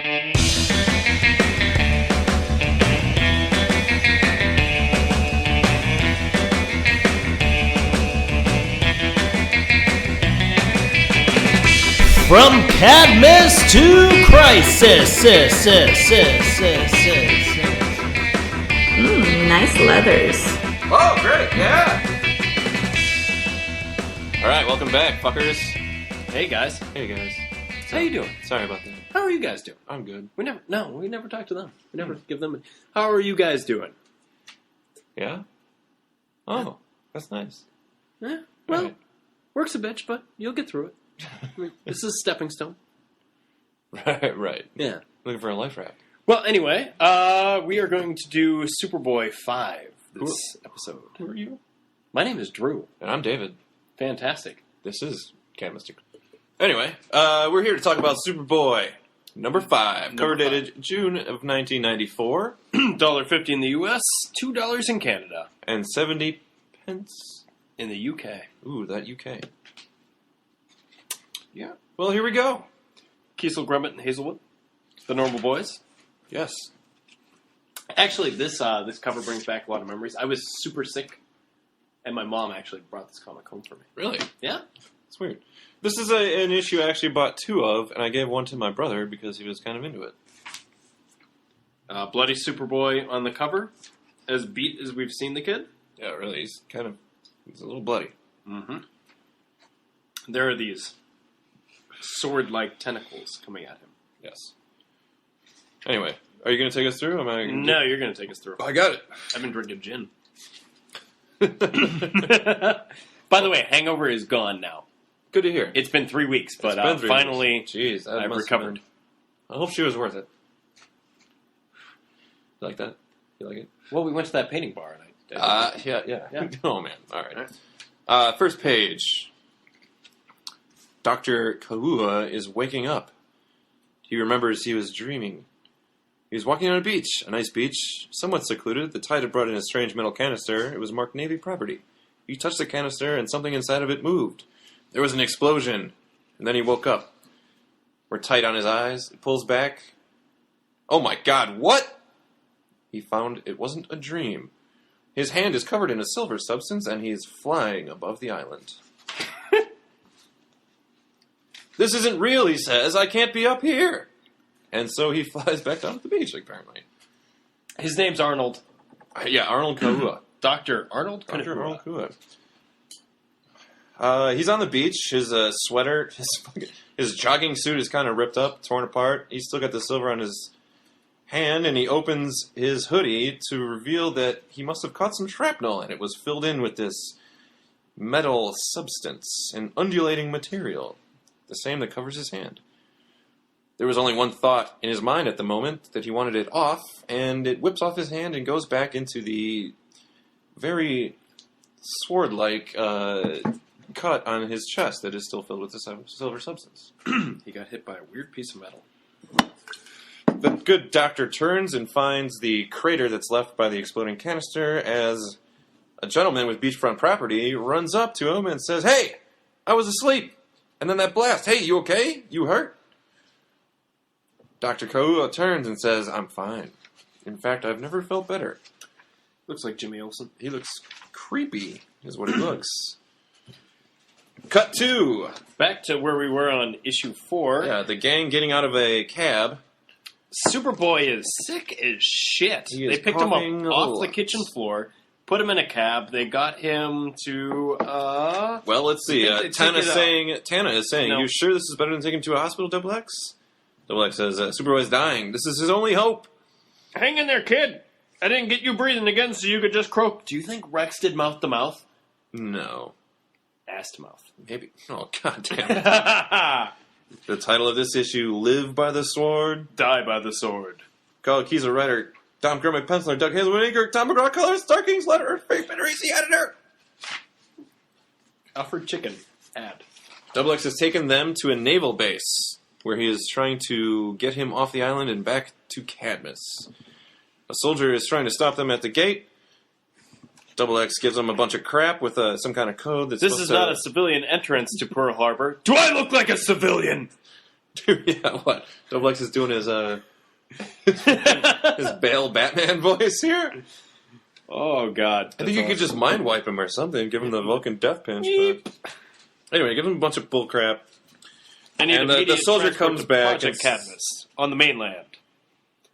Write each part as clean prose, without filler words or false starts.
From Cadmus to Crisis. Nice leathers. Oh, great, yeah. All right, welcome back, fuckers. Hey guys, Hey, guys. how you doing? Sorry about that. How are you guys doing? I'm good. We never talk to them. We never give them. How are you guys doing? Yeah? Oh, that's nice. Yeah, well, Right. work's a bitch, but you'll get through it. I mean, this is a stepping stone. Right. Yeah. Looking for a life raft. Well, anyway, we are going to do Superboy 5 this episode. Who are you? My name is Drew. And I'm David. Fantastic. This is Cadmus. Anyway, we're here to talk about Superboy, number 5, cover dated June of 1994, $1.50 in the U.S., $2 in Canada, and 70 pence in the U.K. Ooh, that UK. Yeah. Well, here we go. Kiesel, Grummett, and Hazelwood, the normal boys. Yes. Actually, this cover brings back a lot of memories. I was super sick, and my mom actually brought this comic home for me. Really? Yeah. It's weird. This is an issue I actually bought 2 of, and I gave one to my brother because he was kind of into it. Bloody Superboy on the cover, as beat as we've seen the kid. Yeah, really. He's a little bloody. Mm-hmm. There are these sword-like tentacles coming at him. Yes. Anyway, are you going to take us through? No, you're going to take us through. I got it. I've been drinking gin. By the way, hangover is gone now. Good to hear. It's been 3 weeks, but It's been 3 finally, weeks. Jeez, that I've must have recovered. been- I hope she was worth it. You like that? You like it? Well, we went to that painting bar, and I Yeah. Oh, man. All right. First page. Dr. Kaua is waking up. He remembers he was dreaming. He was walking on a beach, a nice beach, somewhat secluded. The tide had brought in a strange metal canister. It was marked Navy property. He touched the canister, and something inside of it moved. There was an explosion, and then he woke up. We're tight on his eyes. It pulls back. Oh my God, what? He found it wasn't a dream. His hand is covered in a silver substance, and he is flying above the island. This isn't real, he says. I can't be up here. And so he flies back down to the beach, apparently. His name's Arnold. Yeah, Arnold Kaua. Dr. Arnold? Dr. Arnold Kaua. He's on the beach. His sweater, his jogging suit is kind of ripped up, torn apart. He's still got the silver on his hand, and he opens his hoodie to reveal that he must have caught some shrapnel, and it was filled in with this metal substance, an undulating material, the same that covers his hand. There was only one thought in his mind at the moment, that he wanted it off, and it whips off his hand and goes back into the very sword-like cut on his chest that is still filled with the silver substance. He got hit by a weird piece of metal. The good doctor turns and finds the crater that's left by the exploding canister as a gentleman with beachfront property runs up to him and says, "Hey, I was asleep. And then that blast. Hey, you okay? You hurt?" Dr. Kaua turns and says, "I'm fine. In fact, I've never felt better." Looks like Jimmy Olsen. He looks creepy, is what he looks. Cut 2. Back to where we were on issue 4. Yeah, the gang getting out of a cab. Superboy is sick as shit. He is They picked him coughing up a off lot. the kitchen floor, put him in a cab. They got him to, Well, let's see. They Tana took is saying, No. "You sure this is better than taking him to a hospital, Double X?" Double X says, "Superboy's dying. This is his only hope." hang in there, kid. I didn't get you breathing again so you could just croak. Do you think Rex did mouth to mouth? No. Ass to mouth. Maybe. Oh, God damn it. The title of this issue, Live by the Sword. Die by the sword. Carl Keyser, writer. Tom Grummett, penciler. Doug Hazelwood, inker. Tom McGraw, color. Star King's letter. Faith Federacy, editor. Alfred Chicken. Ad. Double X has taken them to a naval base, where he is trying to get him off the island and back to Cadmus. A soldier is trying to stop them at the gate. Double X gives them a bunch of crap with some kind of code. This is not a civilian entrance to Pearl Harbor. Do I look like a civilian? Yeah, what? Double X is doing his Bale Batman voice here. Oh, God. I think you could just mind wipe him or something, give him the Vulcan death pinch. But... Anyway, give him a bunch of bullcrap. I need And the soldier comes back. Project Cadmus on the mainland.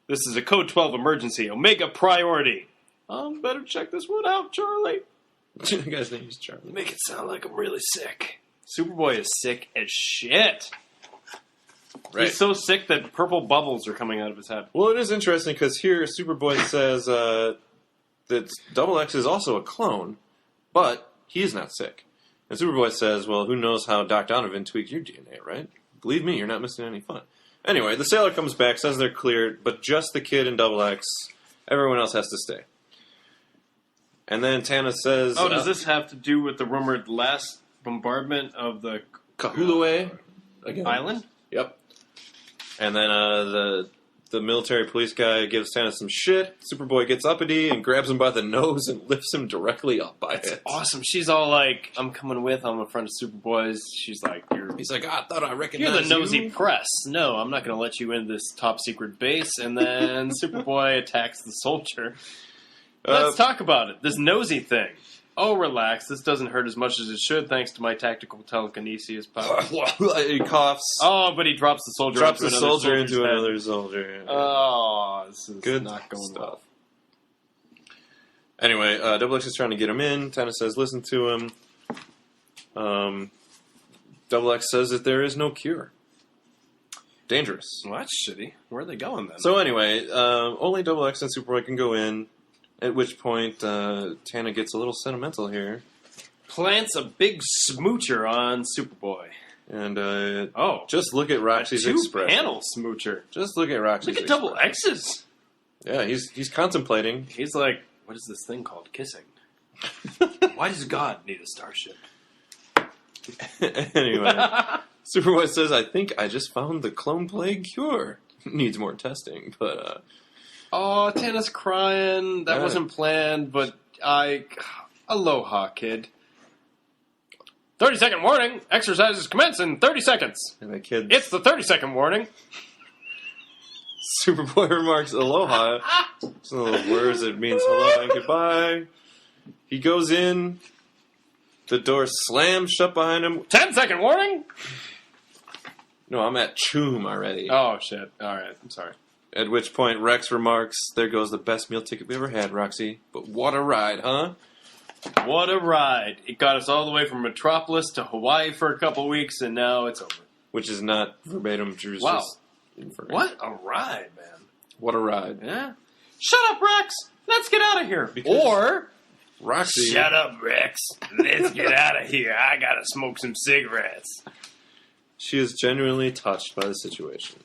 This is a Code 12 emergency. Omega priority. Better check this one out, Charlie. The guy's name is Charlie. Make it sound like I'm really sick. Superboy is sick as shit. Right. He's so sick that purple bubbles are coming out of his head. Well, it is interesting because here Superboy says that Double X is also a clone, but he's not sick. And Superboy says, well, who knows how Doc Donovan tweaked your DNA, right? Believe me, you're not missing any fun. Anyway, the sailor comes back, says they're cleared, but just the kid and Double X. Everyone else has to stay. And then Tana says... Oh, does this have to do with the rumored last bombardment of the Kahului island? Yep. And then the military police guy gives Tana some shit. Superboy gets uppity and grabs him by the nose and lifts him directly up by it. Awesome. She's all like, I'm coming with. I'm a friend of Superboy's. She's like, He's like, I thought I recognized you're the nosy you. press. No, I'm not going to let you into this top secret base. And then Superboy attacks the soldier. Let's talk about it. This nosy thing. Oh, relax. This doesn't hurt as much as it should thanks to my tactical telekinesis power. He coughs. Oh, but he drops the soldier into another soldier. Oh, this is good not going stuff. well. Anyway, Double X is trying to get him in. Tana says, listen to him. Double X says that there is no cure. Dangerous. Well, that's shitty. Where are they going then? So anyway, only Double X and Superboy can go in. At which point, Tana gets a little sentimental here. Plants a big smoocher on Superboy. And, just look at Roxy's expression. Two-panel smoocher. Just look at Roxy's Look at Double X's. Yeah, he's contemplating. He's like, what is this thing called? Kissing. Why does God need a starship? Anyway, Superboy says, I think I just found the clone plague cure. Needs more testing, but, Oh, Tana's crying. That wasn't planned, but aloha, kid. 30-second warning. Exercises commence in 30 seconds. And the kid... It's the 30-second warning. Superboy remarks, aloha. Some little words that means hello and goodbye. He goes in. The door slams shut behind him. 10-second warning. No, I'm at Choom already. Oh, shit. All right. I'm sorry. At which point Rex remarks, there goes the best meal ticket we ever had, Roxy. But what a ride, huh? What a ride. It got us all the way from Metropolis to Hawaii for a couple weeks, and now it's over. Which is not verbatim. Drew's wow. Just inferring. What a ride, man. What a ride. Yeah. Shut up, Rex. Let's get out of here. Because or... Roxy... Shut up, Rex. Let's get out of here. I gotta smoke some cigarettes. She is genuinely touched by the situation.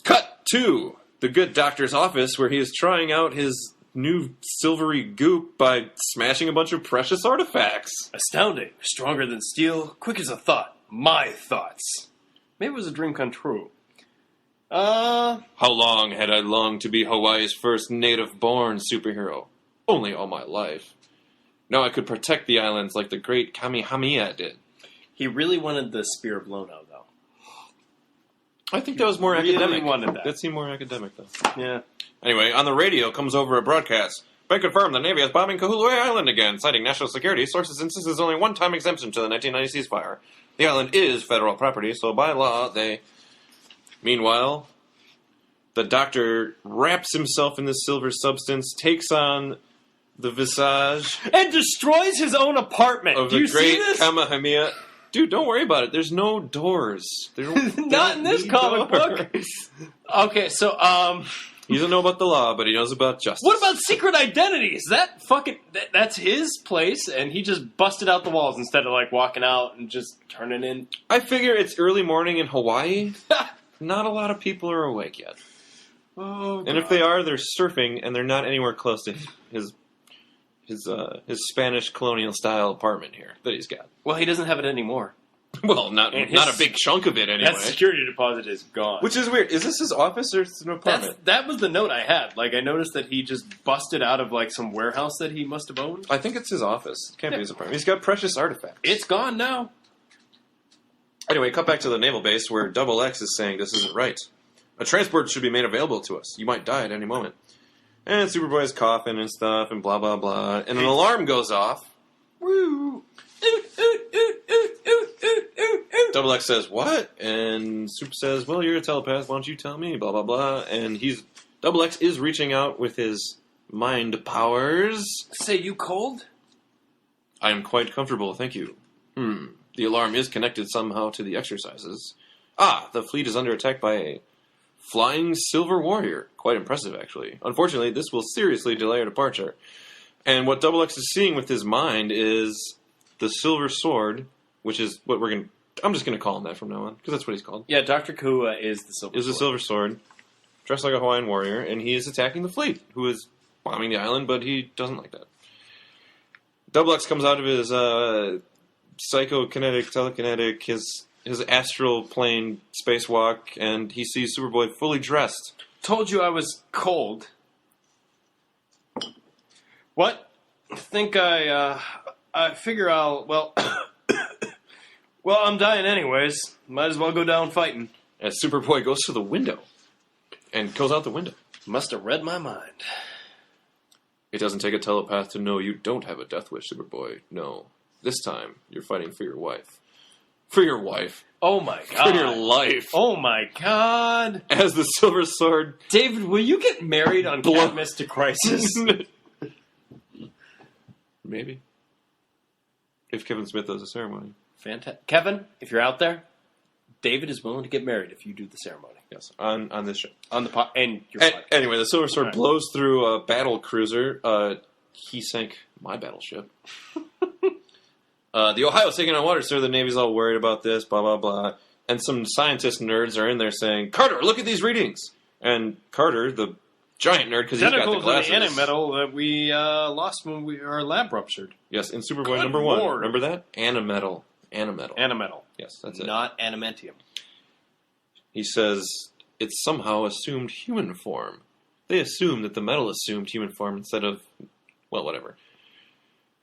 Cut to the good doctor's office where he is trying out his new silvery goop by smashing a bunch of precious artifacts. Astounding. Stronger than steel. Quick as a thought. My thoughts. Maybe it was a dream come true. How long had I longed to be Hawaii's first native-born superhero? Only all my life. Now I could protect the islands like the great Kamehameha did. He really wanted the Spear of Lono, though. I think that was more really academic. Wanted that. That seemed more academic, though. Yeah. Anyway, on the radio comes over a broadcast. Been confirmed the Navy is bombing Kahului Island again, citing national security. Sources insist there's only one-time exemption to the 1990 ceasefire. The island is federal property, so by law, they... Meanwhile, the doctor wraps himself in this silver substance, takes on the visage... And destroys his own apartment. Of Do you the great see this? Kamehameha... Dude, don't worry about it. There's no doors. Not in this comic book. Okay, so, He doesn't know about the law, but he knows about justice. What about secret identities? That fucking... That's his place, and he just busted out the walls instead of, like, walking out and just turning in. I figure it's early morning in Hawaii. Not a lot of people are awake yet. Oh, and if they are, they're surfing, and they're not anywhere close to his Spanish colonial-style apartment here that he's got. Well, he doesn't have it anymore. Well, not a big chunk of it, anyway. That security deposit is gone. Which is weird. Is this his office or is it an apartment? That was the note I had. Like, I noticed that he just busted out of, like, some warehouse that he must have owned. I think it's his office. It can't be his apartment. He's got precious artifacts. It's gone now. Anyway, cut back to the naval base where Double X is saying this isn't right. A transport should be made available to us. You might die at any moment. And Superboy's coughing and stuff and blah, blah, blah. And an alarm goes off. Woo! Oot, oot, oot, oot, oot, oot, oot, oot. Double X says, what? And Super says, well, you're a telepath. Why don't you tell me? Blah, blah, blah. And Double X is reaching out with his mind powers. Say, you cold? I am quite comfortable, thank you. The alarm is connected somehow to the exercises. The fleet is under attack by a flying silver warrior. Quite impressive, actually. Unfortunately, this will seriously delay our departure. And what Double X is seeing with his mind is the silver sword, which is what I'm just going to call him that from now on, because that's what he's called. Yeah, Dr. Kua is the silver sword. Is the silver sword, dressed like a Hawaiian warrior, and he is attacking the fleet, who is bombing the island, but he doesn't like that. Double X comes out of his psychokinetic, telekinetic, his astral plane spacewalk, and he sees Superboy fully dressed. Told you I was cold. What? I figure well, I'm dying anyways. Might as well go down fighting. As Superboy goes to the window and goes out the window. Must have read my mind. It doesn't take a telepath to know you don't have a death wish, Superboy. No. This time, you're fighting for your wife. For your wife. Oh my god. For your life. Oh my god. As the silver sword... David, will you get married on Cadmus to Crisis? Maybe. If Kevin Smith does a ceremony. Fantastic. Kevin, if you're out there, David is willing to get married if you do the ceremony. Yes, on this show. On the and your podcast. Anyway, the silver sword blows through a battle cruiser. He sank my battleship. The Ohio's taking on water, sir. The Navy's all worried about this, blah, blah, blah. And some scientist nerds are in there saying, Carter, look at these readings. And Carter, the giant nerd, because he's got the glasses. Tentacles in the antimetal that we lost when our lab ruptured. Yes, in Superboy Good #1. Lord. Remember that? Animetal. Animetal. Yes, that's it. Not animentium. He says, it's somehow assumed human form. They assume that the metal assumed human form instead of, well, whatever.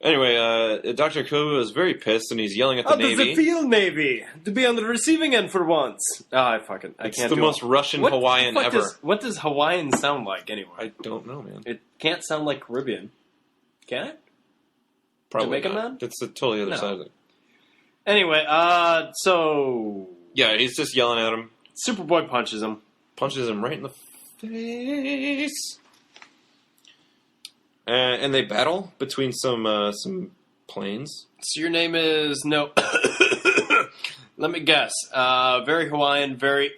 Anyway, Dr. Koba is very pissed, and he's yelling at the Navy. How does it feel, Navy, to be on the receiving end for once? I can't It's do the most Russian Hawaiian ever. What does Hawaiian sound like, anyway? I don't know, man. It can't sound like Caribbean. Can it? Probably Jamaican not. man? It's the totally other No. side of it. Anyway, so... Yeah, he's just yelling at him. Superboy punches him. Punches him right in the face. And they battle between some planes. So your name is... No. Let me guess. Very Hawaiian, very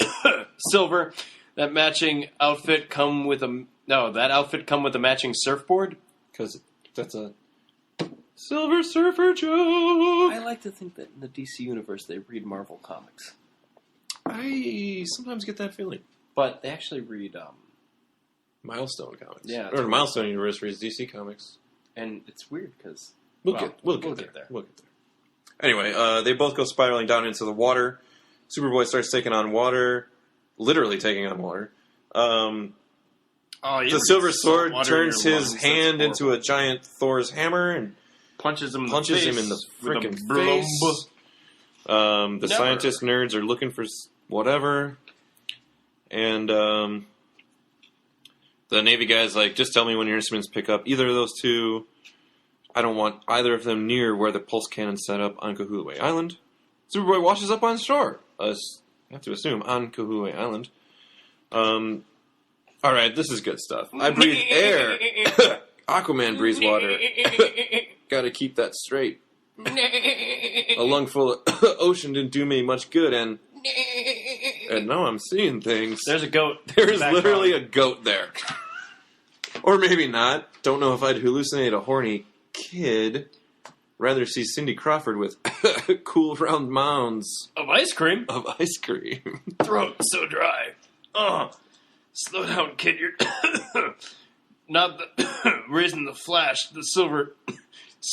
silver. That matching outfit come with a... No, that outfit come with a matching surfboard? Because that's a Silver Surfer joke. I like to think that in the DC universe they read Marvel comics. I sometimes get that feeling. But they actually read... Milestone Comics. Yeah. Or Milestone Universe reads DC Comics. And it's weird because... We'll get there. We'll get there. Anyway, they both go spiraling down into the water. Superboy starts taking on water. Literally taking on water. The Silver Sword turns his hand into a giant Thor's hammer and punches him in the freaking face. The scientist nerds are looking for whatever. And the Navy guy's like, just tell me when your instruments pick up either of those two. I don't want either of them near where the pulse cannon's set up on Kahului Island. Superboy washes up on shore. I have to assume on Kahului Island. Alright, this is good stuff. I breathe air. Aquaman breathes water. Gotta keep that straight. A lung full of ocean didn't do me much good, and now I'm seeing things. There's a goat. There's literally a goat there. Or maybe not. Don't know if I'd hallucinate a horny kid. Rather see Cindy Crawford with cool round mounds Of ice cream? of ice cream. Throat so dry. Slow down, kid. You're not the reason the Flash, the silver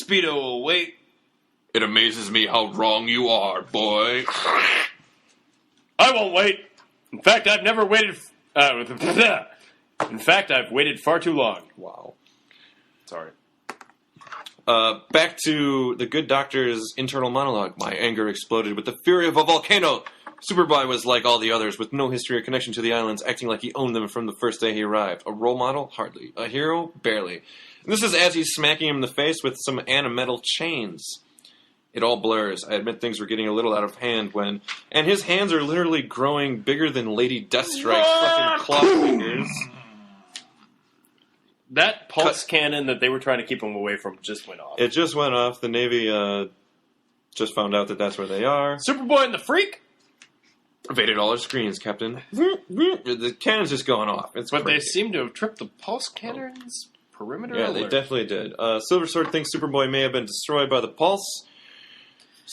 Speedo will wait. It amazes me how wrong you are, boy. I won't wait. In fact, I've never waited. In fact, I've waited far too long. Wow. Sorry. Back to the good doctor's internal monologue. My anger exploded with the fury of a volcano. Superboy was like all the others, with no history or connection to the islands, acting like he owned them from the first day he arrived. A role model? Hardly. A hero? Barely. And this is as he's smacking him in the face with some animetal chains. It all blurs. I admit things were getting a little out of hand when... And his hands are literally growing bigger than Lady Deathstrike's fucking claw fingers. That pulse cannon that they were trying to keep him away from just went off. It just went off. The Navy just found out that that's where they are. Superboy and the Freak? Evaded all our screens, Captain. The cannon's just going off. It's But crazy. they seem to have tripped the pulse cannon's perimeter Yeah, alert. they definitely did. Silversword thinks Superboy may have been destroyed by the pulse.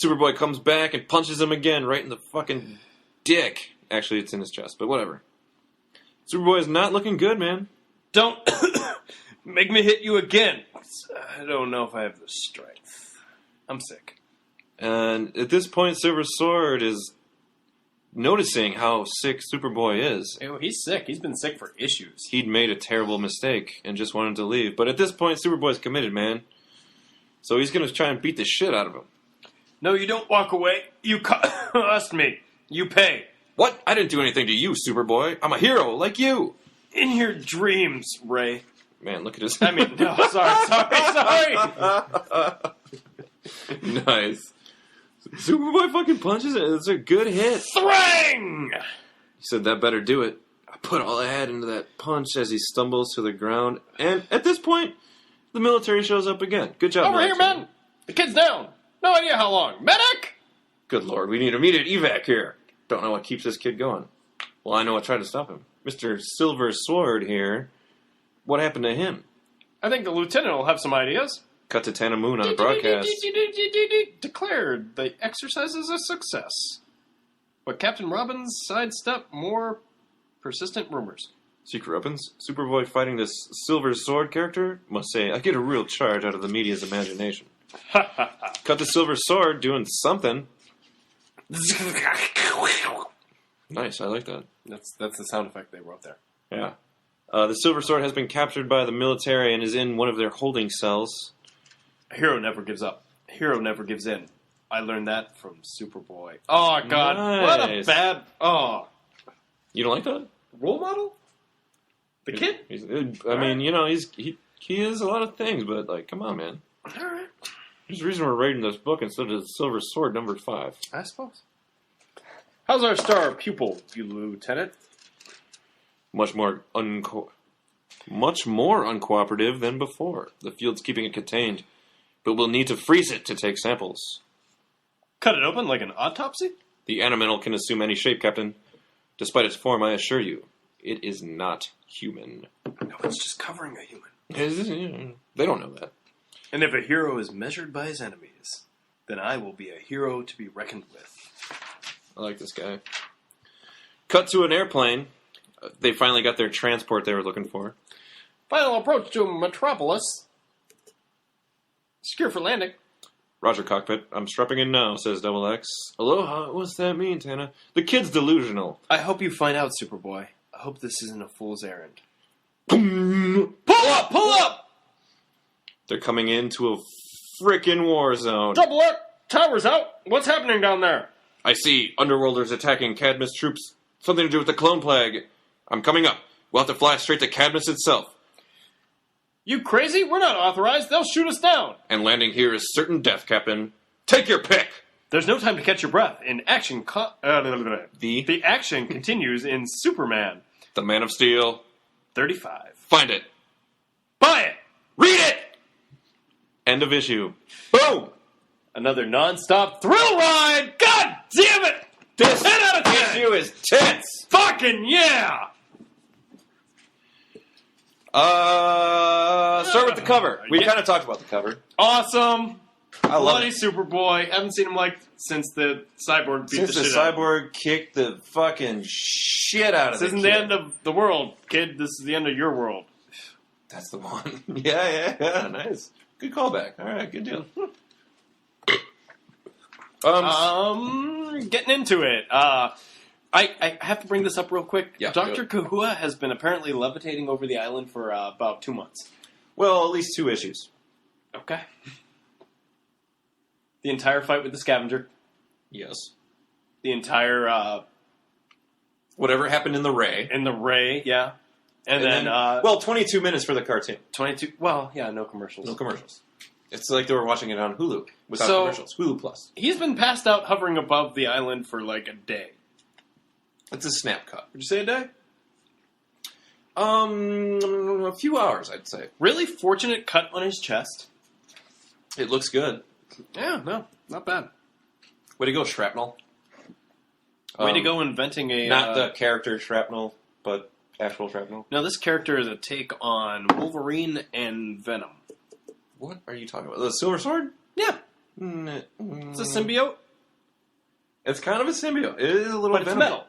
Superboy comes back and punches him again right in the fucking dick. Actually, it's in his chest, but whatever. Superboy is not looking good, man. Don't make me hit you again. I don't know if I have the strength. I'm sick. And at this point, Silversword is noticing how sick Superboy is. Ew, he's sick. He's been sick for issues. He'd made a terrible mistake and just wanted to leave. But at this point, Superboy's committed, man. So he's going to try and beat the shit out of him. No, you don't walk away. You cost me. You pay. What? I didn't do anything to you, Superboy. I'm a hero like you. In your dreams, Ray. Man, look at his... I mean, no, sorry. Nice. Superboy fucking punches it. It's a good hit. Thrang! He said, that better do it. I put all I had into that punch as he stumbles to the ground. And at this point, the military shows up again. Good job, Over here, military. man. The kid's down. No idea how long. Medic! Good lord, we need immediate evac here. Don't know what keeps this kid going. Well, I know what tried to stop him. Mr. Silversword here. What happened to him? I think the lieutenant will have some ideas. Cut to Tana Moon on a broadcast. Declared the exercise is a success. But Captain Robbins sidestepped more persistent rumors. Secret weapons? Superboy fighting this Silver Sword character? Must say, I get a real charge out of the media's imagination. Cut the Silver Sword doing something. Nice, I like that. That's the sound effect they wrote there. Yeah. The Silver Sword has been captured by the military and is in one of their holding cells. A hero never gives up. A hero never gives in. I learned that from Superboy. Oh, God. Nice. What a bad... Oh. You don't like that? Role model? The kid? I mean, you know, he is a lot of things, but, like, come on, man. All right. There's a reason we're rating this book instead of Silver Sword number 5. I suppose. How's our star pupil, you lieutenant? Much more uncooperative than before. The field's keeping it contained, but we'll need to freeze it to take samples. Cut it open like an autopsy? The animal can assume any shape, Captain. Despite its form, I assure you, it is not human. No, it's just covering a human. They don't know that. And if a hero is measured by his enemies, then I will be a hero to be reckoned with. I like this guy. Cut to an airplane. They finally got their transport they were looking for. Final approach to Metropolis. Secure for landing. Roger, cockpit. I'm strapping in now, says Double X. Aloha? What's that mean, Tana? The kid's delusional. I hope you find out, Superboy. I hope this isn't a fool's errand. Pull up! Pull up! They're coming into a frickin' war zone. Double X! Tower's out! What's happening down there? I see. Underworlders attacking Cadmus troops. Something to do with the clone plague. I'm coming up. We'll have to fly straight to Cadmus itself. You crazy? We're not authorized. They'll shoot us down. And landing here is certain death, Captain. Take your pick! There's no time to catch your breath. In action, The action continues in Superman. The Man of Steel. 35. Find it. Buy it! Read it! End of issue. Boom! Another non-stop thrill ride! God damn it! This 10 out of 10! issue is tense! Fucking yeah! Start with the cover. We Yeah. kind of talked about the cover. Awesome! I love Bloody it. Superboy. Haven't seen him since the cyborg beat Since the the shit out of him. cyborg kicked the fucking shit out of This the isn't kid. the end of the world, kid. This is the end of your world. That's the one. Yeah, nice. Good callback. All right, good deal. Getting into it. I have to bring this up real quick. Yeah, Dr. Kahua has been apparently levitating over the island for about 2 months. Well, at least 2 issues. Okay. The entire fight with the scavenger. Yes. The entire... Whatever happened in the Ray. in the Ray, yeah. And then 22 minutes for the cartoon. 22... Well, yeah, no commercials. No commercials. It's like they were watching it on Hulu without So- commercials. Hulu Plus. He's been passed out hovering above the island for like a day. It's a snap cut. Would you say a day? A few hours, I'd say. Really fortunate cut on his chest. It looks good. Yeah, no, not bad. Way to go, Shrapnel. Way to go inventing a... Not the character Shrapnel, but actual Shrapnel. No, this character is a take on Wolverine and Venom. What are you talking about? The Silversword? Yeah, It's it's a symbiote, It's kind of a symbiote. It is a little but it's venom. metal.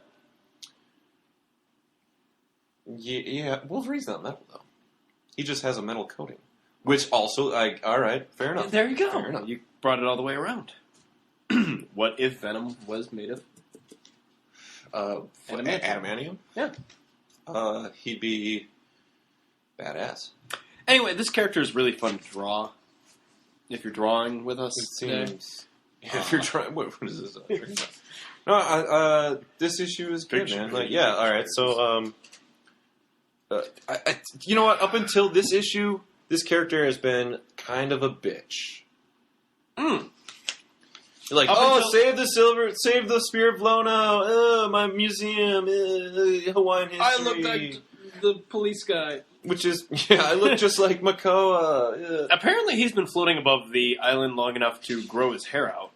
Yeah, Wolverine's not metal, though. He just has a metal coating. Which also, alright, fair enough. There you go. Fair enough. You brought it all the way around. What if Venom was made of? Adamantium? Yeah. He'd be badass. Anyway, this character is really fun to draw. If you're drawing with us It today. seems... If you're trying... What is this? No, this issue is good, man. Like, yeah, alright, so, you know what? Up until this issue, this character has been kind of a bitch. You're like, save the Spear of Lona, my museum, Hawaiian history. I looked like the police guy. Which is, yeah, I look just like Makoa. Apparently he's been floating above the island long enough to grow his hair out.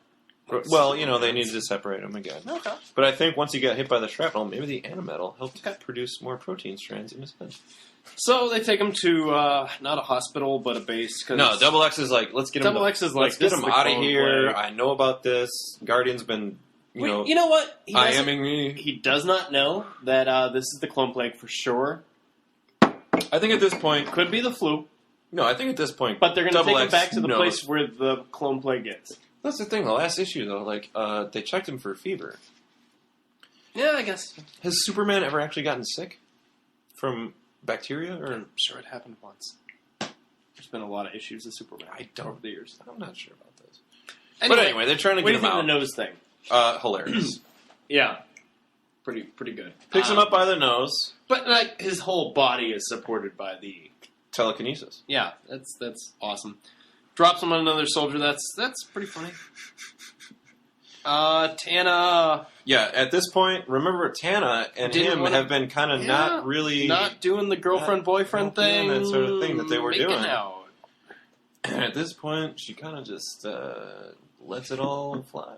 Well, you know, they needed to separate him again. Okay. But I think once he got hit by the shrapnel, maybe the animetal helped produce more protein strands in his head. So they take him to, not a hospital, but a base. Cause No, Double X is like, let's get him. Double X is like, let's get this him is the out of clone here. plague. I know about this. Guardian's been, you know, you know what? IMing me. He does not know that this is the clone plague for sure. I think at this point, Could be the flu, no, I think at this point, but they're going to Double take him X back to the knows. place where the clone plague is. That's the thing. The last issue, though, like they checked him for fever. Yeah, I guess. Has Superman ever actually gotten sick from bacteria? Or I'm sure it happened once. There's been a lot of issues with Superman over the years. I'm not sure about this. Anyway, But anyway, they're trying to what do get you him think out. of the nose thing? Hilarious. Yeah, pretty good. Picks him up by the nose. But like his whole body is supported by the Telekinesis. yeah. That's awesome. Drops him on another soldier. That's pretty funny. Tana. Yeah, at this point, remember Tana and Didn't him wanna- have been kind of not really... not doing the girlfriend-boyfriend not doing thing. that sort of thing that they were making doing. Out. At this point, she kind of just lets it all fly.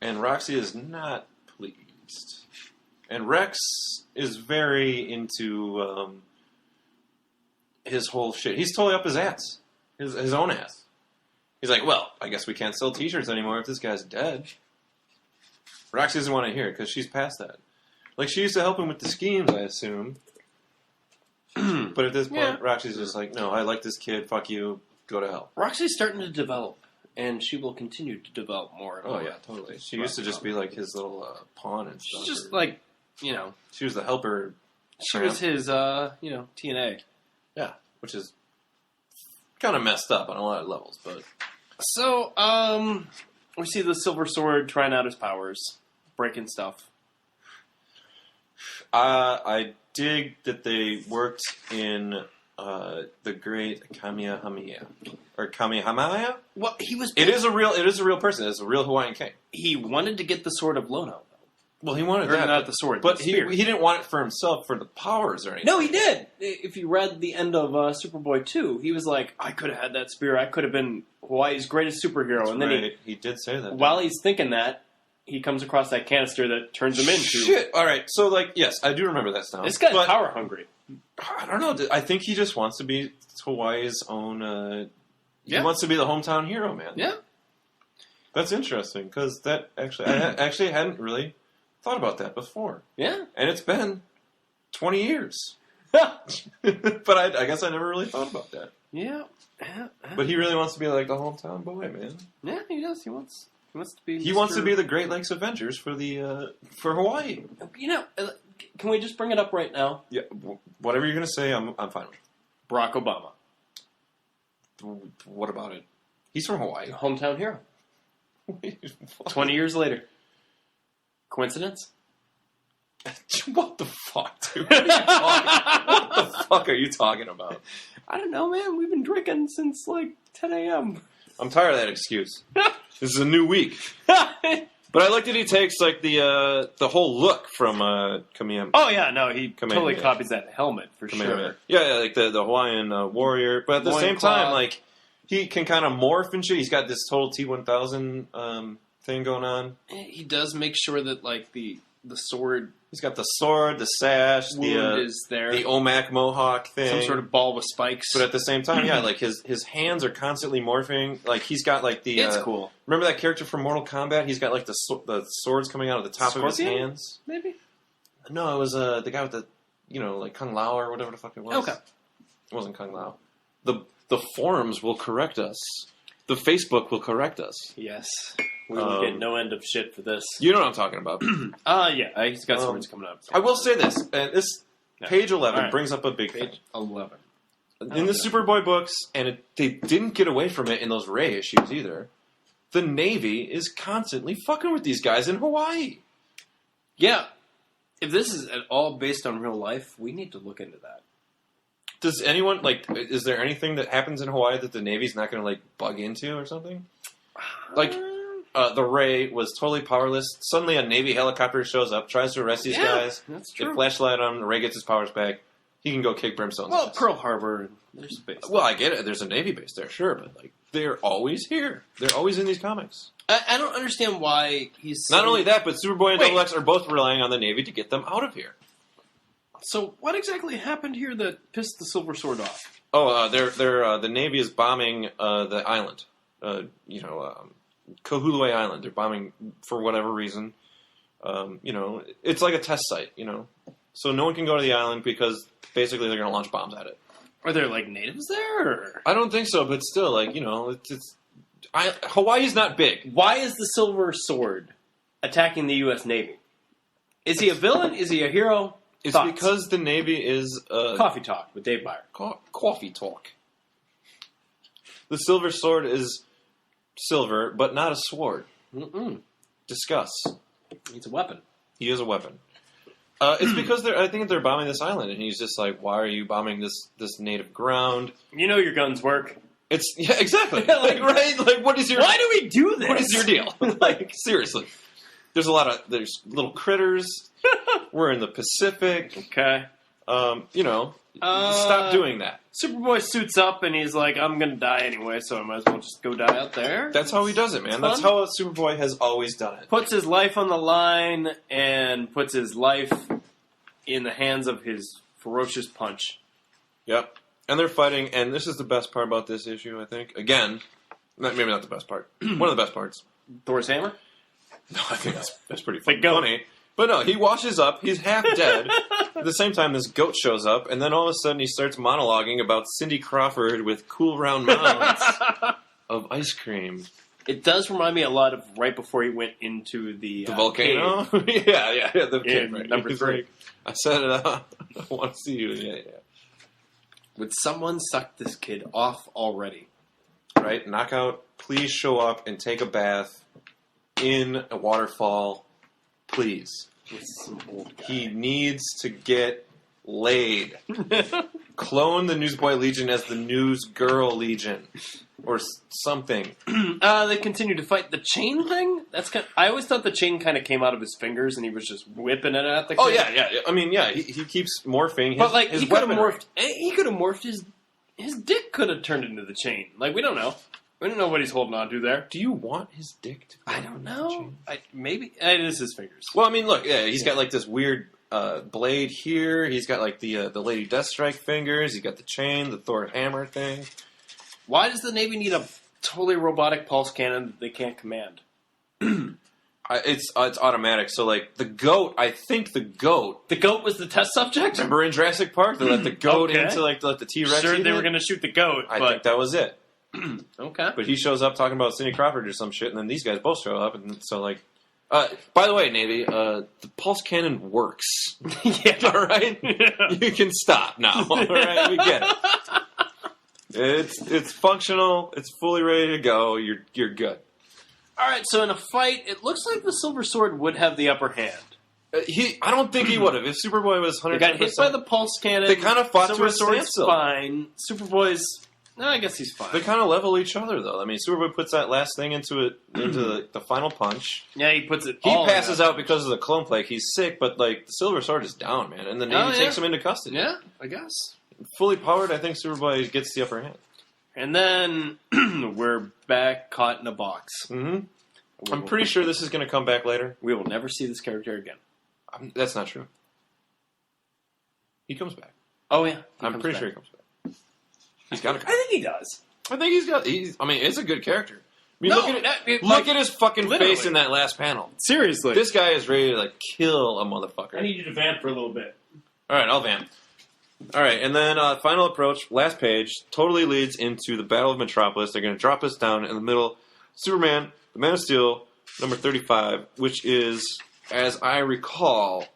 And Roxy is not pleased. And Rex is very into his whole shit. He's totally up his ass. His own ass. He's like, well, I guess we can't sell t-shirts anymore if this guy's dead. Roxy doesn't want to hear it because she's past that. Like, she used to help him with the schemes, I assume. But at this point, Yeah. Roxy's just like, no, I like this kid, fuck you, go to hell. Roxy's starting to develop, and she will continue to develop more and Oh, more. yeah, totally. She used to just be like his little pawn and stuff. She's just like, She was the helper. she was his, TNA. Yeah, which is kind of messed up on a lot of levels, but... So, we see the Silversword trying out his powers, breaking stuff. I dig that they worked in the great Kamehameha. Or Kamehameha? Well, he was. It is a real person. It's a real Hawaiian king. He wanted to get the Sword of Lono. Well, he wanted Or that. not the sword, but the he spear. didn't want it for himself, for the powers or anything. No, he did. If you read the end of Superboy 2, he was like, I could have had that spear. I could have been Hawaii's greatest superhero. That's and then right. He did say that. while he's thinking that, he comes across that canister that turns him into... Shit! Alright, so, like, yes, I do remember that sound. This guy's but power hungry. I don't know. I think he just wants to be Hawaii's own... Yeah. He wants to be the hometown hero, man. Yeah. That's interesting, because that actually... I actually hadn't really thought about that before. Yeah. And it's been 20 years. But I guess I never really thought about that. Yeah. But he really wants to be like the hometown boy, man. Yeah, he does. He wants to be... He wants to be the Great Lakes Avengers for for Hawaii. Can we just bring it up right now? Yeah, whatever you're gonna say, I'm fine with. Barack Obama. What about it? He's from Hawaii. Hometown hero. Wait, 20 years later. Coincidence? What the fuck, dude? What the fuck are you talking about? I don't know, man. We've been drinking since like 10 a.m. I'm tired of that excuse. This is a new week. But I like that he takes like the whole look from Kamehameha. Oh yeah, no, he Kamehameha. totally copies that helmet for sure. Yeah, like the Hawaiian warrior. But at the same time, like he can kind of morph and shit. He's got this total T-1000 thing going on. He does make sure that like the sword. He's got the sword, the sash, Wound is there. the Omak mohawk thing, Some sort of ball with spikes. But at the same time, yeah, like his hands are constantly morphing. Like he's got like the. It's cool. Remember that character from Mortal Kombat? He's got like the swords coming out of the top of his hands. Maybe. No, it was the guy with the like Kung Lao or whatever the fuck it was. Okay. It wasn't Kung Lao. The forums will correct us. The Facebook will correct us. Yes. We will get no end of shit for this. You know what I'm talking about. Yeah. He's got swords coming up. I will say this. This page 11 right. brings up a big thing. Page 11. In the Superboy books, and they didn't get away from it in those Ray issues either, the Navy is constantly fucking with these guys in Hawaii. Yeah. If this is at all based on real life, we need to look into that. Does anyone, is there anything that happens in Hawaii that the Navy's not going to, bug into or something? The Ray was totally powerless. Suddenly a Navy helicopter shows up, tries to arrest these guys. That's true. They flashlight on him, the Ray gets his powers back. He can go kick Brimstone's ass. Pearl Harbor, there's space. Well, I get it. There's a Navy base there, sure, but, they're always here. They're always in these comics. I don't understand why he's... Not only that, but Superboy and Double X are both relying on the Navy to get them out of here. So what exactly happened here that pissed the Silversword off? Oh, the Navy is bombing the island. Kahului Island. They're bombing for whatever reason. It's like a test site, So no one can go to the island because basically they're going to launch bombs at it. Are there, natives there? Or? I don't think so, but still, Hawaii's not big. Why is the Silversword attacking the U.S. Navy? Is he a villain? Is he a hero? It's Thoughts? because the Navy is... Coffee Talk with Dave Meyer. Coffee Talk. The Silversword is silver, but not a sword. Mm-mm. Discuss. He's a weapon. He is a weapon. It's because I think they're bombing this island, and he's just like, why are you bombing this native ground? You know your guns work. Yeah, exactly. Right? What is your... Why do we do this? What is your deal? Seriously. There's little critters. We're in the Pacific. Okay. Stop doing that. Superboy suits up and he's like, I'm going to die anyway, so I might as well just go die out there. That's how he does it, man. That's how Superboy has always done it. Puts his life on the line and puts his life in the hands of his ferocious punch. Yep. And they're fighting, and this is the best part about this issue, I think. Again, maybe not the best part. One of the best parts. Thor's hammer? No, I think that's pretty funny. But no, he washes up. He's half dead. At the same time, this goat shows up, and then all of a sudden he starts monologuing about Cindy Crawford with cool round mouths of ice cream. It does remind me a lot of right before he went into the volcano. yeah, the cave. Right. Number 3. Like, I set it up. I want to see you. Yeah. Would someone suck this kid off already? Right, Knockout. Please show up and take a bath in a waterfall. Please. He needs to get laid. Clone the Newsboy Legion as the Newsgirl Legion. Or something. They continue to fight the chain thing? I always thought the chain kind of came out of his fingers and he was just whipping it at the kid. Oh, yeah. I mean, yeah, he keeps morphing. He could have morphed... His dick could have turned into the chain. We don't know. We don't know what he's holding on to there. Do you want his dick to I don't know. Maybe. It is his fingers. Well, I mean, look. Yeah, he's got, this weird blade here. He's got, the Lady Deathstrike fingers. He's got the chain, the Thor hammer thing. Why does the Navy need a totally robotic pulse cannon that they can't command? It's automatic. So, the goat, I think the goat... The goat was the test subject? Remember in Jurassic Park? They let the goat into, let the T-Rex Sure, they were going to shoot the goat, I think that was it. Okay. But he shows up talking about Cindy Crawford or some shit, and then these guys both show up, and so, by the way, Navy, the pulse cannon works. Yeah. All right? You can stop now. All right? We get it. It's functional. It's fully ready to go. You're good. All right, so in a fight, it looks like the Silversword would have the upper hand. I don't think he would have. If Superboy was 100%. They got hit by the pulse cannon. They kind of fought to a Silversword's standstill. fine. Superboy's... No, I guess he's fine. They kind of level each other, though. I mean, Superboy puts that last thing into the final punch. Yeah, he puts it. He all passes in out because of the clone plague. He's sick, but like the Silver Sword is down, man, and the Navy takes him into custody. Yeah, I guess. Fully powered, I think Superboy gets the upper hand. And then we're back caught in a box. Mm-hmm. I'm pretty sure this is going to come back later. We will never see this character again. That's not true. He comes back. Oh yeah, I'm pretty sure he comes back. He's got to. I think he does. I think he's got. I mean, it's a good character. I mean, No, look at his fucking literally. face in that last panel. Seriously, This guy is ready to like kill a motherfucker. I need you to vamp for a little bit. All right, I'll vamp. All right, and then final approach, last page, totally leads into the Battle of Metropolis. They're going to drop us down in the middle. Superman, the Man of Steel, number 35, which is, as I recall,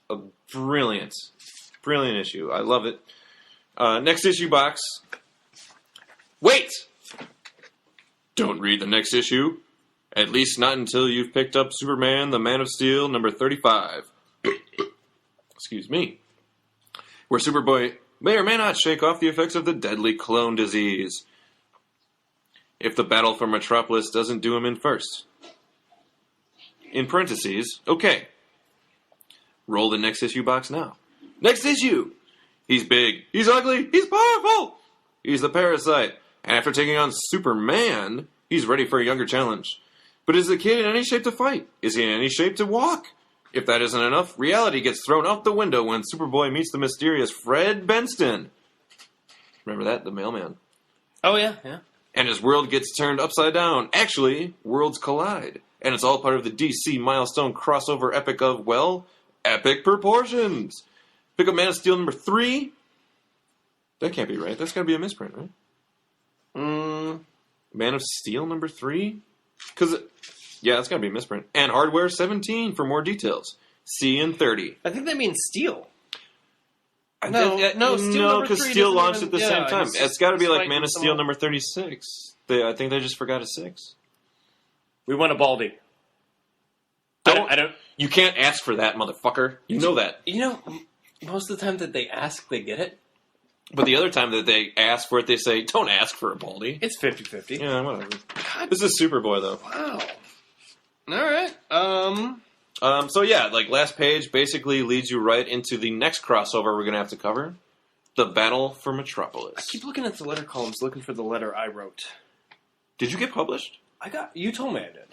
a brilliant issue. I love it. Next issue box. Wait! Don't read the next issue. At least not until you've picked up Superman, the Man of Steel, number 35. Excuse me. Where Superboy may or may not shake off the effects of the deadly clone disease. If the battle for Metropolis doesn't do him in first. In parentheses, okay. Roll the next issue box now. Next issue! He's big, he's ugly, he's powerful! He's the parasite. And after taking on Superman, he's ready for a younger challenge. But is the kid in any shape to fight? Is he in any shape to walk? If that isn't enough, reality gets thrown out the window when Superboy meets the mysterious Fred Benston. Remember that? The mailman. Oh yeah. And his world gets turned upside down. Actually, worlds collide. And it's all part of the DC milestone crossover epic of, well, epic proportions. Pick up Man of Steel number 3. That can't be right. That's got to be a misprint, right? Man of Steel number 3? Because, yeah, that's got to be a misprint. And Hardware 17 for more details. C in 30. I think that means Steel. No, because Steel launched at the same time. It's got to be like Man of Steel number 36. I think they just forgot a 6. We want a Baldy. I don't. You can't ask for that, motherfucker. You know that. You know, most of the time that they ask, they get it. But the other time that they ask for it, they say, don't ask for a Baldy. It's 50-50. Yeah, whatever. God. This is Superboy, though. Wow. All right. So yeah, like last page basically leads you right into the next crossover we're going to have to cover. The Battle for Metropolis. I keep looking at the letter columns, looking for the letter I wrote. Did you get published? You told me I did.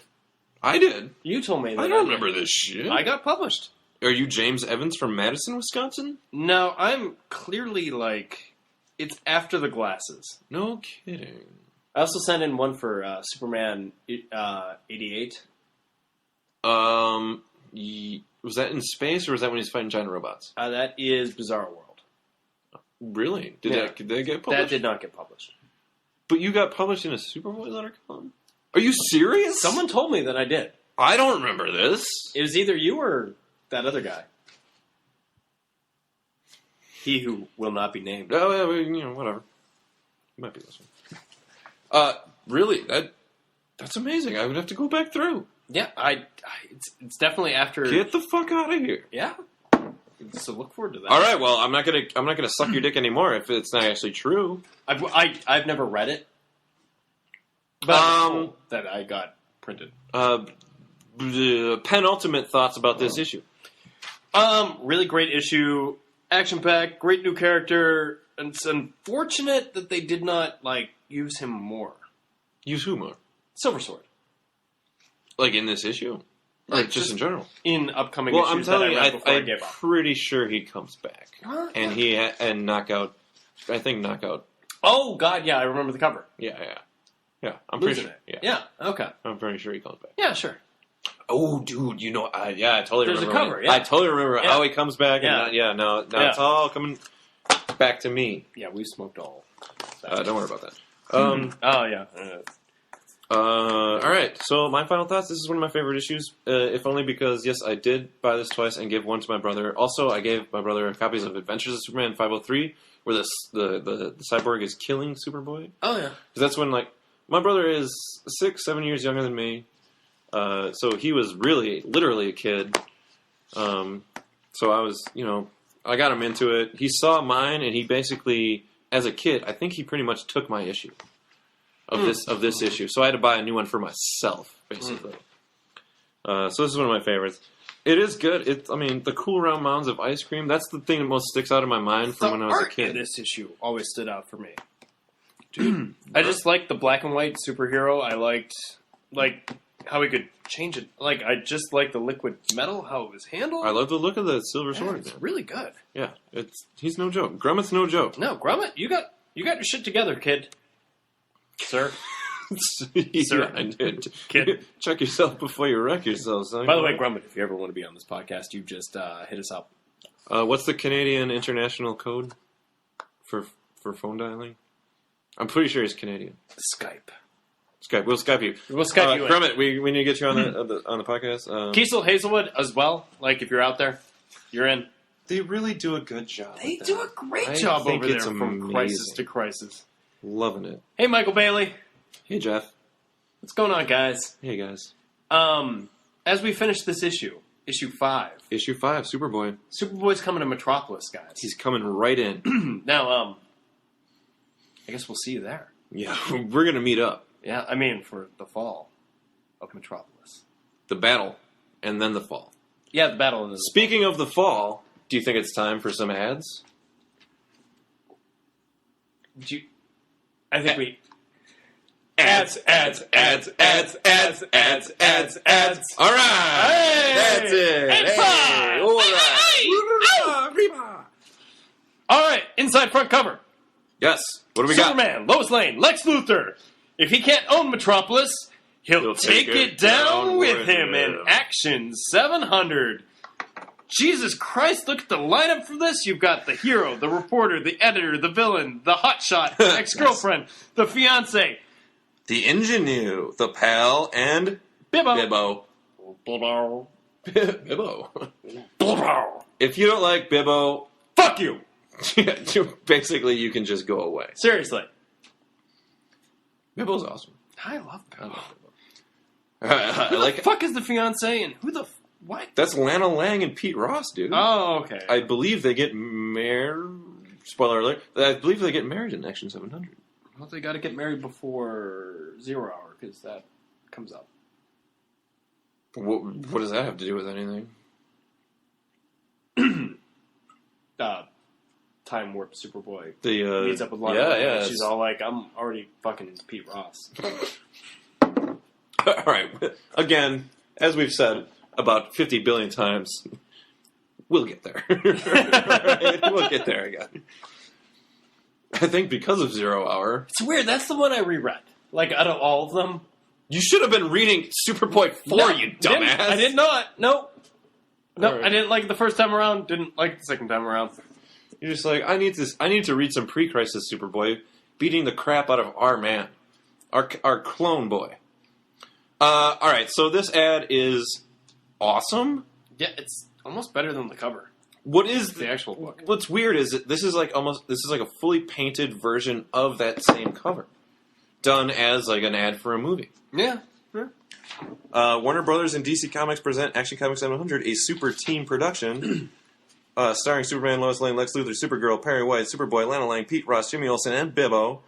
I did. You told me that I don't remember this shit. I got published. Are you James Evans from Madison, Wisconsin? No, I'm clearly like, it's after the glasses. No kidding. I also sent in one for Superman 88. Was that in space, or was that when he's fighting giant robots? That is Bizarro World. Really? Did they get published? That did not get published. But you got published in a Superboy letter column? Are you serious? Someone told me that I did. I don't remember this. It was either you or that other guy. He who will not be named. Oh, yeah, whatever. It might be this one. Really? That's amazing. I would have to go back through. Yeah, it's definitely after. Get the fuck out of here. Yeah. So look forward to that. All right. Well, I'm not gonna suck your dick anymore if it's not actually true. I've never read it, but that I got printed. Penultimate thoughts about this issue. Really great issue, action packed, great new character. And it's unfortunate that they did not use him more. Use who more? Silversword. Like in this issue? Or just in general? In upcoming issues. I'm telling you, I'm gave up. pretty sure he comes back. And and Knockout, I think Knockout. Oh, God, yeah, I remember the cover. Yeah, I'm pretty sure. Yeah, okay. I'm pretty sure he comes back. Yeah, sure. Oh, dude, I totally There's remember. There's a cover, yeah. I totally remember how he comes back. Yeah. And now it's all coming back to me. Yeah, we smoked all. Don't worry about that. Oh, yeah. All right, so my final thoughts. This is one of my favorite issues, if only because, yes, I did buy this twice and give one to my brother. Also, I gave my brother copies of Adventures of Superman 503, where the cyborg is killing Superboy. Oh, yeah. Because that's when, like, my brother is 6-7 years younger than me, so he was really, literally a kid. So I was, I got him into it. He saw mine, and he basically, as a kid, I think he pretty much took my issue. Of this issue, so I had to buy a new one for myself, basically. So this is one of my favorites. It is good. The cool round mounds of ice cream. That's the thing that most sticks out in my mind from when I was a kid. This issue always stood out for me. Dude, I just liked the black and white superhero. I liked how he could change it. Like I just liked the liquid metal, how it was handled. I love the look of the silver sword. It's really good. Yeah, he's no joke. Grummet's no joke. No, Grummet, you got your shit together, kid. Sir? Yeah, Sir? I did. Kid. Check yourself before you wreck yourself, son. By the way, Grummet, if you ever want to be on this podcast, you just hit us up. What's the Canadian international code for phone dialing? I'm pretty sure it's Canadian. Skype. We'll Skype you. We'll Skype you. Grummet, we need to get you on the podcast. Kiesel Hazelwood as well. Like if you're out there, you're in. They really do a good job. They do a great job over there from crisis to crisis. Loving it. Hey, Michael Bailey. Hey, Jeff. What's going on, guys? Hey, guys. As we finish this issue 5. Issue 5, Superboy. Superboy's coming to Metropolis, guys. He's coming right in. Now, I guess we'll see you there. Yeah, we're going to meet up. Yeah, for the fall of Metropolis. The battle, and then the fall. Yeah, the battle. And then Speaking of the fall, do you think it's time for some ads? I think we... Ads. All right. Hey! That's it. Hey! All right. All right, inside front cover. Yes. What do we got? Superman, Lois Lane, Lex Luthor. If he can't own Metropolis, he'll take it down with him in Action 700. Jesus Christ, look at the lineup for this. You've got the hero, the reporter, the editor, the villain, the hotshot, the ex-girlfriend, the fiancé, the ingenue, the pal, and Bibbo. Bibbo. Bibbo. If you don't like Bibbo, fuck you. Basically, you can just go away. Seriously. Bibbo's awesome. I love Bibbo. I like the fuck is the fiancé and who the... What? That's Lana Lang and Pete Ross, dude. Oh, okay. I believe they get married. Spoiler alert. I believe they get married in Action 700. Well, they got to get married before 0 Hour, because that comes up. What does that have to do with anything? Time Warp Superboy meets up with Lana Lang, and she's all like, I'm already fucking Pete Ross. All right. Again, as we've said about 50 billion times, we'll get there. Right? We'll get there again. I think because of 0 Hour. It's weird. That's the one I reread. Like, out of all of them. You should have been reading Superboy 4, you dumbass. I did not. No, right. I didn't like it the first time around. Didn't like it the second time around. You're just like, I need to read some pre-crisis Superboy beating the crap out of our man. Our clone boy. All right, so this ad is awesome. Yeah, it's almost better than the cover. What is the actual book? What's weird is that this is like a fully painted version of that same cover, done as like an ad for a movie. Yeah. Warner Brothers and DC Comics present Action Comics 700, a super team production, starring Superman, Lois Lane, Lex Luthor, Supergirl, Perry White, Superboy, Lana Lang, Pete Ross, Jimmy Olsen, and Bibbo.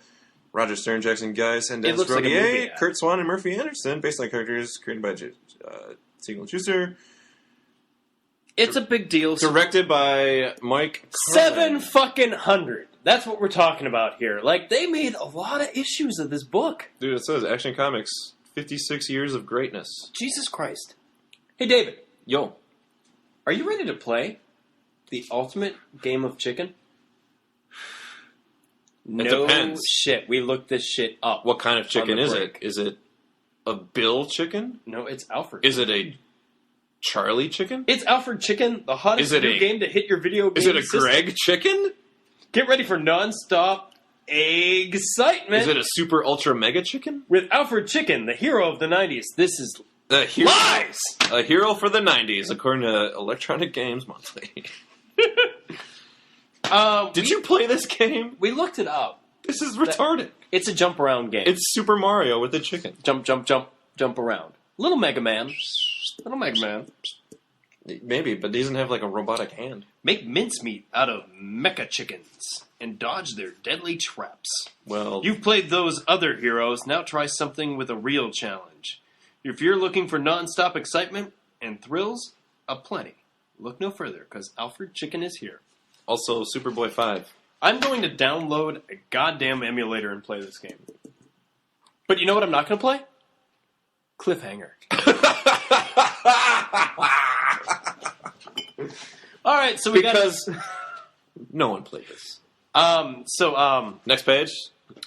Roger Stern, Jackson Guy, Sandence Rodier, like Kurt Swan, and Murphy Anderson, based on characters created by Siegel and Schuster. It's a big deal. Directed by Mike 700. That's what we're talking about here. Like, they made a lot of issues of this book. Dude, it says Action Comics, 56 years of greatness. Jesus Christ. Hey, David. Yo. Are you ready to play the ultimate game of chicken? No depends. Shit. We looked this shit up. What kind of chicken is it? Is it a Bill chicken? No, it's Alfred. Is it a Charlie chicken? It's Alfred Chicken, the hottest new game to hit your video game Is it a system. Greg chicken? Get ready for non-stop excitement. Is it a super ultra mega chicken? With Alfred Chicken, the hero of the 90s. This is lies! A hero for the 90s, according to Electronic Games Monthly. Did you play this game? We looked it up. This is retarded. It's a jump around game. It's Super Mario with a chicken. Jump, jump, jump, jump around. Little Mega Man. Little Mega Man. Maybe, but he doesn't have like a robotic hand. Make mincemeat out of mecha chickens and dodge their deadly traps. Well, You've played those other heroes, now try something with a real challenge. If you're looking for non-stop excitement and thrills, aplenty. Look no further, because Alfred Chicken is here. also Superboy 5. I'm going to download a goddamn emulator and play this game. But you know what I'm not going to play? Cliffhanger. All right, so because no one played this. Next page.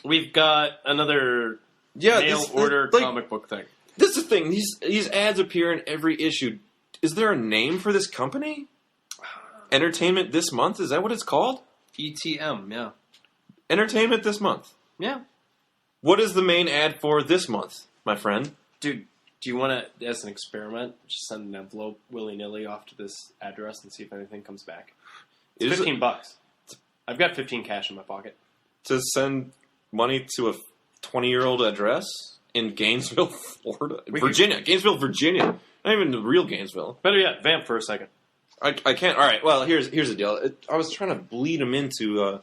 We've got another mail order comic book thing. This is the thing. These ads appear in every issue. Is there a name for this company? Entertainment This Month? Is that what it's called? ETM, yeah. Entertainment This Month. Yeah. What is the main ad for this month, my friend? Dude, do you want to, as an experiment, just send an envelope willy-nilly off to this address and see if anything comes back? It's $15. I've got 15 cash in my pocket. To send money to a 20-year-old address in Gainesville, Florida? Gainesville, Virginia. Not even the real Gainesville. Better yet, vamp for a second. I can't. All right. Well, here's the deal. I was trying to bleed him into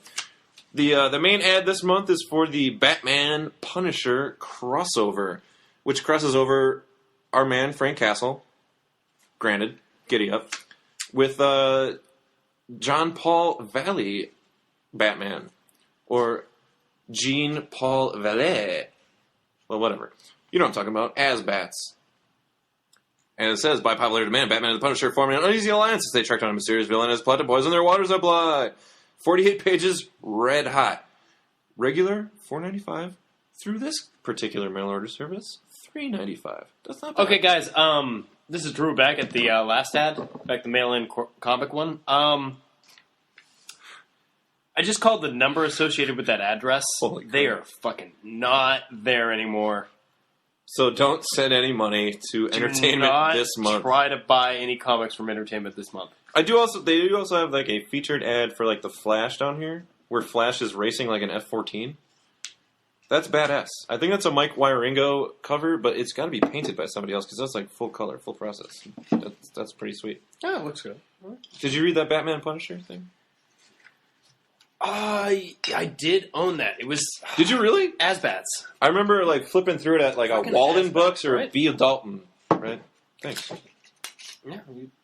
the main ad this month is for the Batman Punisher crossover, which crosses over our man Frank Castle. Granted, giddy up with John Paul Valley Batman or Jean Paul Valley. Well, whatever. You know what I'm talking about. As Bats. And it says, by popular demand, Batman and the Punisher forming an uneasy alliance as they track down a mysterious villain as plot to poison their waters supply. 48 pages, red hot. Regular, $4.95. Through this particular mail order service, $3.95. That's not bad. Okay, guys, this is Drew back at the last ad, back the mail-in comic one. I just called the number associated with that address. Holy crap. They are fucking not there anymore. So don't send any money to Entertainment This Month. Try to buy any comics from Entertainment This Month. They do also have like a featured ad for like the Flash down here, where Flash is racing like an F-14. That's badass. I think that's a Mike Wieringo cover, but it's got to be painted by somebody else because that's like full color, full process. That's pretty sweet. Yeah, it looks good. Did you read that Batman Punisher thing? I did own that. It was. Did you really? Asbats. I remember like flipping through it at like a Walden Books or a right? B. Dalton. Right. Thanks. Yeah,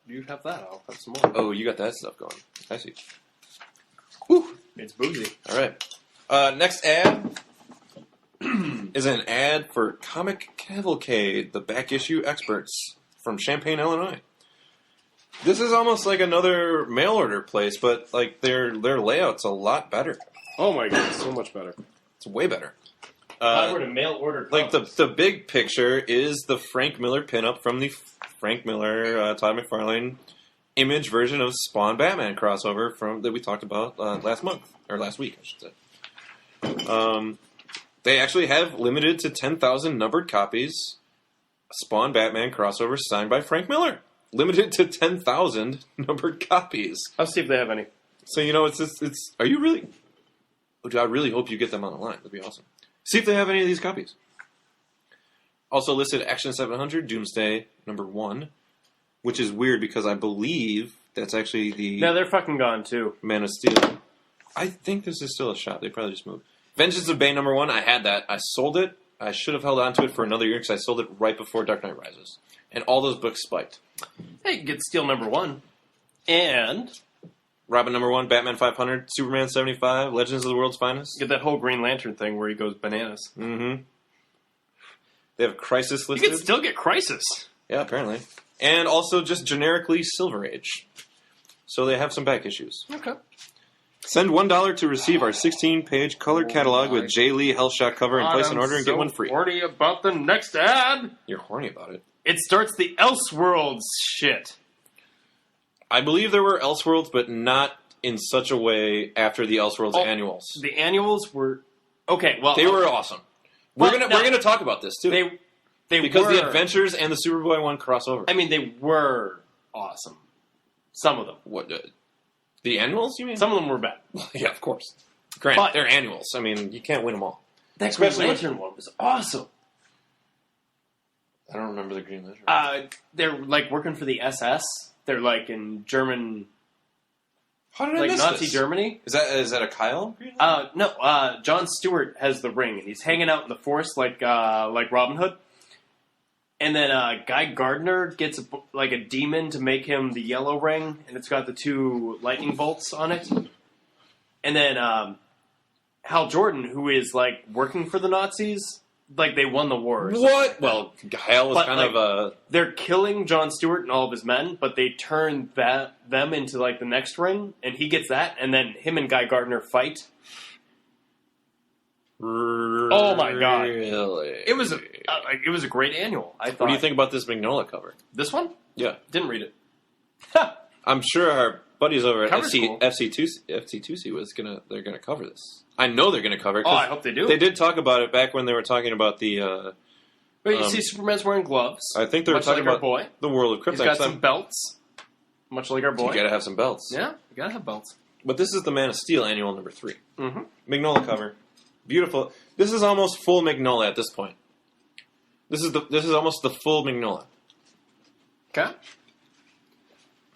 you have that. I'll have some more. Oh, you got that stuff going. I see. Whew. It's boozy. All right. Next ad is an ad for Comic Cavalcade, the back issue experts from Champaign, Illinois. This is almost like another mail order place, but like their layout's a lot better. Oh my god, so much better. It's way better. If I were to mail order like the big picture is the Frank Miller pinup from the Frank Miller, Todd McFarlane image version of Spawn Batman crossover that we talked about last week, I should say. They actually have limited to 10,000 numbered copies. Spawn Batman crossover signed by Frank Miller. Limited to 10,000 numbered copies. I'll see if they have any. So, you know, it's. Are you really? I really hope you get them on the line. That'd be awesome. See if they have any of these copies. Also listed Action 700, Doomsday #1, which is weird because I believe that's actually the. No, they're fucking gone too. Man of Steel. I think this is still a shop. They probably just moved. Vengeance of Bane #1. I had that. I sold it. I should have held on to it for another year because I sold it right before Dark Knight Rises, and all those books spiked. Hey, you can get Steel #1. And Robin #1, Batman 500, Superman 75, Legends of the World's Finest. get that whole Green Lantern thing where he goes bananas. Mm-hmm. They have Crisis listed. You can still get Crisis. Yeah, apparently. And also just generically Silver Age. So they have some back issues. Okay. Send $1 to receive our 16-page color catalog with Jay Lee Hellshot cover and place an order and get one free. I'm horny about the next ad. You're horny about it. It starts the Elseworlds shit. I believe there were Elseworlds, but not in such a way after the Elseworlds annuals. The annuals were okay. Well, they were awesome. We're gonna talk about this too. Because the Adventures and the Superboy one cross over. I mean, they were awesome. Some of them. What? The annuals? You mean? Some of them were bad. Yeah, of course. Granted, they're annuals. I mean, you can't win them all. That Green Lantern one was awesome. I don't remember the Green Lantern. They're like working for the SS. They're like in German. How did I like miss Nazi this? Germany? Is that a Kyle? No. Jon Stewart has the ring, and he's hanging out in the forest like Robin Hood. And then Guy Gardner gets a demon to make him the yellow ring, and it's got the 2 lightning bolts on it. And then Hal Jordan, who is like working for the Nazis, like they won the war. What? Well, Hal was kind of a. They're killing Jon Stewart and all of his men, but they turn them into like the next ring, and he gets that, and then him and Guy Gardner fight. Oh my god! Really? It was a great annual. I thought. What do you think about this Magnolia cover? This one? Yeah, didn't read it. I'm sure our buddies over at Cool. FC2C they're gonna cover this. I know they're gonna cover it. Oh, I hope they do. They did talk about it back when they were talking about the. But you see, Superman's wearing gloves. I think they were talking about boy. The world of Krypton. He's got some belts, much like our boy. You gotta have some belts. Yeah, you gotta have belts. But this is the Man of Steel annual number 3. Mm-hmm. Magnolia cover. Beautiful. This is almost full Magnolia at this point. This is almost the full Magnolia. Okay.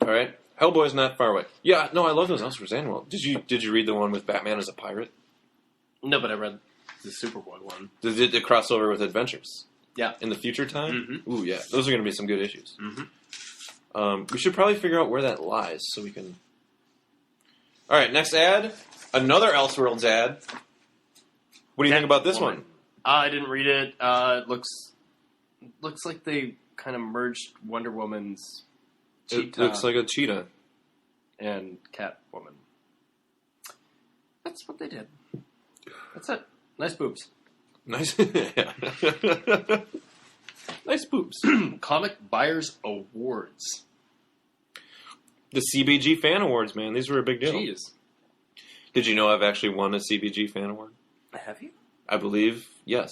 All right. Hellboy's not far away. Yeah, no, I love those Elseworlds annual. Did you read the one with Batman as a pirate? No, but I read the Superboy one. Did it cross over with Adventures? Yeah. In the future time? Mm-hmm. Ooh, yeah. Those are going to be some good issues. Mm-hmm. We should probably figure out where that lies so we can... All right, next ad. Another Elseworlds ad. What do you think about this one? I didn't read it. It looks like they kind of merged Wonder Woman's cheetah. It looks like a cheetah. And Catwoman. That's what they did. That's it. Nice boobs. Nice. Nice boobs. Comic Buyers Awards. The CBG Fan Awards, man. These were a big deal. Jeez. Did you know I've actually won a CBG Fan Award? Have you? I believe, yes.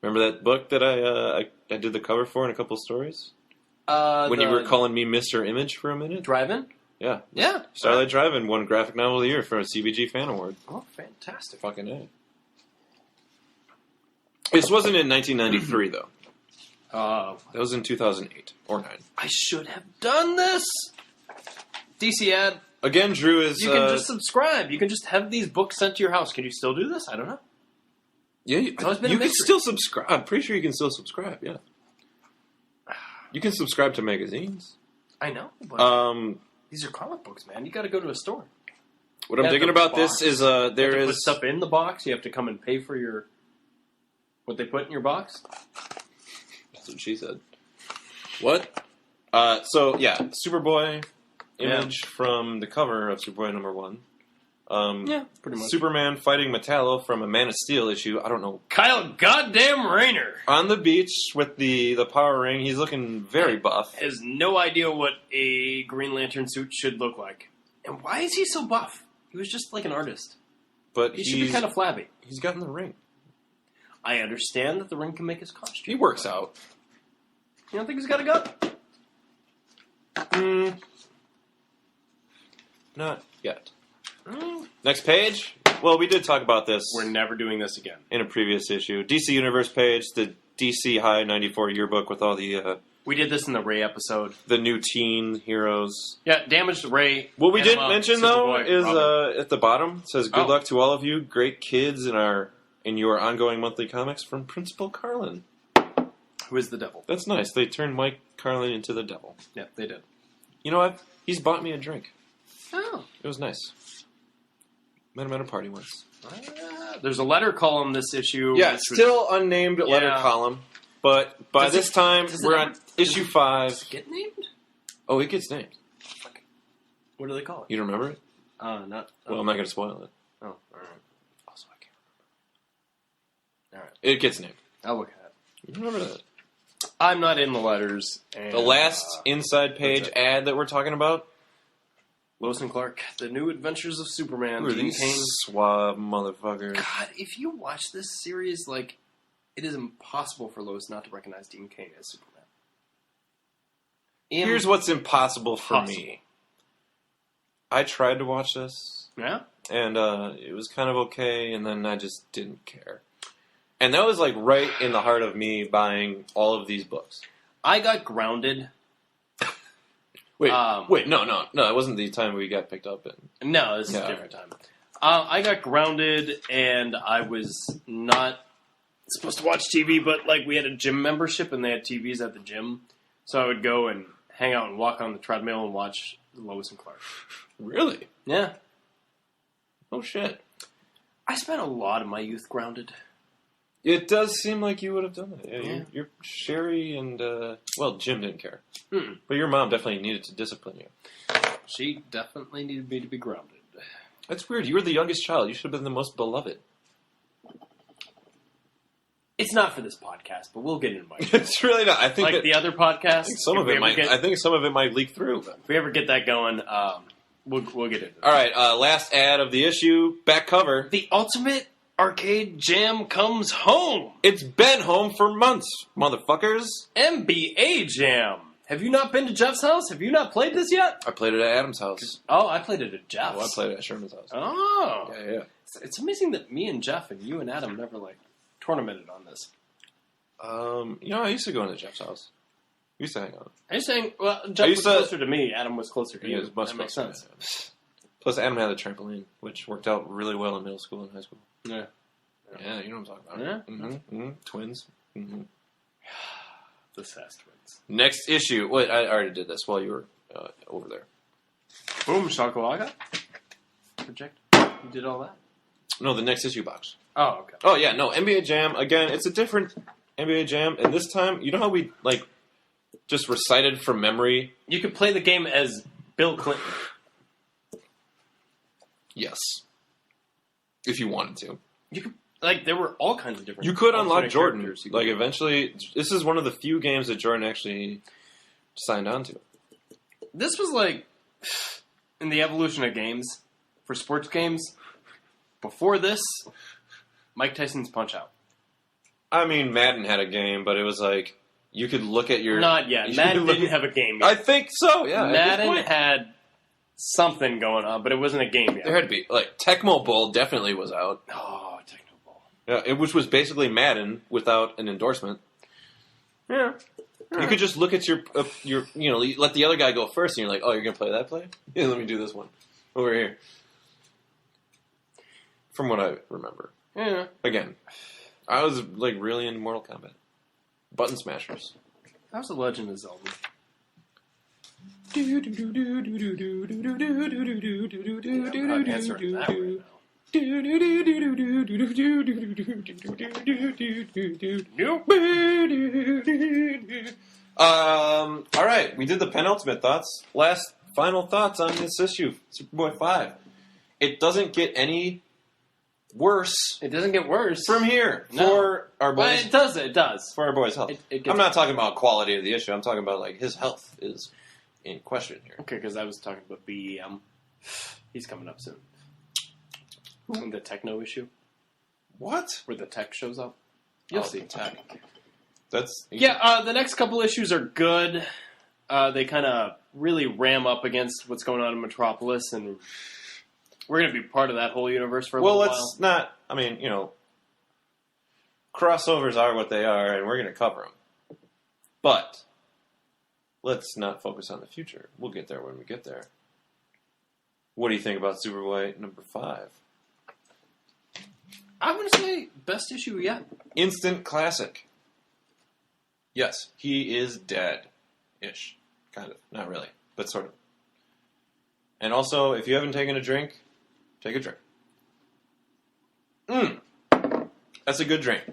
Remember that book that I did the cover for in a couple stories? When you were calling me Mr. Image for a minute? Drive-In? Yeah. Yeah. Starlight Drive-In won Graphic Novel of the Year for a CBG Fan Award. Oh, fantastic. Fucking A. This wasn't in 1993, though. That was in 2008 or 9. I should have done this! DC ad. Again, Drew is... You can just subscribe. You can just have these books sent to your house. Can you still do this? I don't know. Yeah, you can still subscribe. I'm pretty sure you can still subscribe, yeah. You can subscribe to magazines. I know, but these are comic books, man. You got to go to a store. What I'm digging about this is there is... put stuff in the box. You have to come and pay for your... what they put in your box. That's what she said. What? So, yeah, Superboy image from the cover of Superboy number 1. Yeah, pretty much. Superman fighting Metallo from a Man of Steel issue. I don't know. Kyle goddamn Rayner. On the beach with the power ring. He's looking very buff. Has no idea what a Green Lantern suit should look like. And why is he so buff? He was just like an artist. But he should be kind of flabby. He's gotten the ring. I understand that the ring can make his costume. He works out. You don't think he's got a gun? Not yet. Next page. Well, we did talk about this. We're never doing this again. In a previous issue. DC Universe page, the DC High 94 yearbook with all the... we did this in the Ray episode. The new teen heroes. Yeah, Damaged Ray. What we didn't mention, though, is Robin. at the bottom, it says, good luck to all of you, great kids in your ongoing monthly comics from Principal Carlin. Who is the devil? That's nice. They turned Mike Carlin into the devil. Yeah, they did. You know what? He's bought me a drink. Oh. It was nice. Met him at a party once. There's a letter column this issue. Yeah, still unnamed letter column. But by this time, we're on issue 5. Does it get named? Oh, it gets named. What do they call it? You don't remember it? Not. Well, I'm not going to spoil it. Oh, all right. Also, I can't remember. All right. It gets named. I'll look at it. You remember that? I'm not in the letters. And, the last inside page ad that we're talking about Lois and Clark, The New Adventures of Superman. Who are Dean these Cain. suave motherfuckers? God, if you watch this series, like, it is impossible for Lois not to recognize Dean Cain as Superman. Here's what's impossible for me. I tried to watch this. Yeah? And it was kind of okay, and then I just didn't care. And that was like right in the heart of me buying all of these books. I got grounded. Wait, no, it wasn't the time we got picked up in. No, this is a different time. I got grounded, and I was not supposed to watch TV, but like we had a gym membership, and they had TVs at the gym, so I would go and hang out and walk on the treadmill and watch Lois and Clark. Really? Yeah. Oh shit! I spent a lot of my youth grounded. It does seem like you would have done that. Yeah. You're Sherry and Jim didn't care, Mm-mm. but your mom definitely needed to discipline you. She definitely needed me to be grounded. That's weird. You were the youngest child. You should have been the most beloved. It's not for this podcast, but we'll get into my It's really not. I think like the other podcast. I think some of it might. I think some of it might leak through. If we ever get that going, we'll get into it. All right. Last ad of the issue. Back cover. The Ultimate Arcade Jam comes home. It's been home for months, motherfuckers. NBA Jam. Have you not been to Jeff's house? Have you not played this yet? I played it at Adam's house. Oh, I played it at Jeff's. Oh, I played it at Sherman's house. Oh. Yeah. It's amazing that me and Jeff and you and Adam never, like, tournamented on this. I used to go into Jeff's house. We used to hang out. Are you saying, well, Jeff was closer to me, Adam was closer to He you. was much that makes closer. sense. Plus, Adam had a trampoline, which worked out really well in middle school and high school. Yeah. Yeah, you know what I'm talking Yeah? about. Mm-hmm. Twins. Mm-hmm. The Sass Twins. Next issue. Wait, I already did this while you were over there. Boom, Shakalaka. Project. You did all that? No, the next issue box. Oh, okay. Oh, yeah, no, NBA Jam. Again, it's a different NBA Jam. And this time, you know how we, just recited from memory? You could play the game as Bill Clinton. Yes. If you wanted to. You could, there were all kinds of different... You could unlock Jordan. characters. Eventually, this is one of the few games that Jordan actually signed on to. This was, in the evolution of games, for sports games, before this, Mike Tyson's Punch-Out. I mean, Madden had a game, but it was you could look at your... Not yet. Madden didn't have a game yet. I think so, yeah. Madden had something going on, but it wasn't a game yet. There had to be. Tecmo Bowl definitely was out. Oh, Techno Bowl. Yeah, which was basically Madden without an endorsement. Yeah. You could just look at your you let the other guy go first, and you're like, oh, you're going to play that play? Yeah, let me do this one. Over here. From what I remember. Yeah. Again, I was, really into Mortal Kombat. Button smashers. How's The Legend of Zelda? I'm not answering that right now. All right, we did the penultimate thoughts. Final thoughts on this issue, Superboy 5. It doesn't get any worse. It doesn't get worse From here. No. For our Well, boys. it does. For our boy's health. It gets I'm not talking about quality of the issue. I'm talking about, his health is in question here. Okay, because I was talking about BEM. He's coming up soon. The techno issue, What? where the tech shows up. You'll Oh, see. tech. That's... Yeah, the next couple issues are good. They kind of really ram up against what's going on in Metropolis, and we're going to be part of that whole universe for a Well, little let's not... I mean, crossovers are what they are, and we're going to cover them. But let's not focus on the future. We'll get there when we get there. What do you think about Superboy number 5? I'm going to say best issue yet. Instant classic. Yes, he is dead-ish. Kind of. Not really, but sort of. And also, if you haven't taken a drink, take a drink. That's a good drink.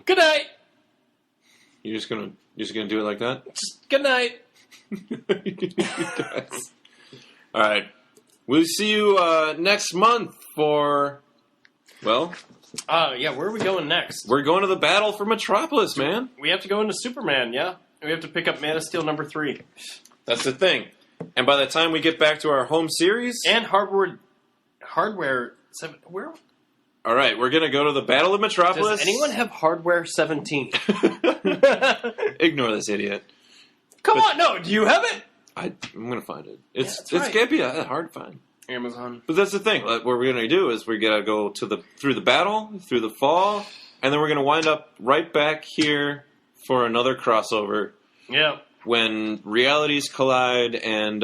Good night. You're just gonna do it like that? Just good night. All right. We'll see you next month for, well... Yeah, where are we going next? We're going to the battle for Metropolis, man. We have to go into Superman, yeah? We have to pick up Man of Steel number 3. That's the thing. And by the time we get back to our home series... And Hardware 7... Where? All right, we're going to go to the Battle of Metropolis. Does anyone have Hardware 17? Ignore this idiot. Come on, no, do you have it? I'm going to find it. It's right. going to be a hard find. Amazon. But that's the thing. What we're going to do is we're going to go through the battle, through the fall, and then we're going to wind up right back here for another crossover. Yeah. When realities collide and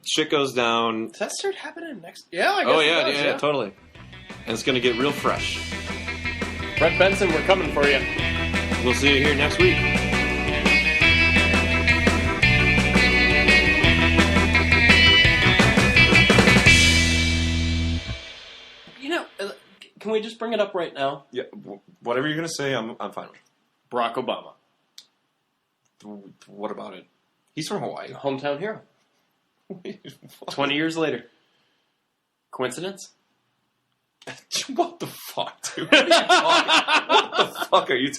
shit goes down. Does that start happening next? Yeah, I guess it does, yeah, totally. And it's going to get real fresh. Brett Benson, we're coming for you. We'll see you here next week. Can we just bring it up right now? Yeah, whatever you're going to say, I'm fine with. Barack Obama. What about it? He's from Hawaii. Hometown hero. 20 years later. Coincidence? What the fuck, dude? What the fuck are you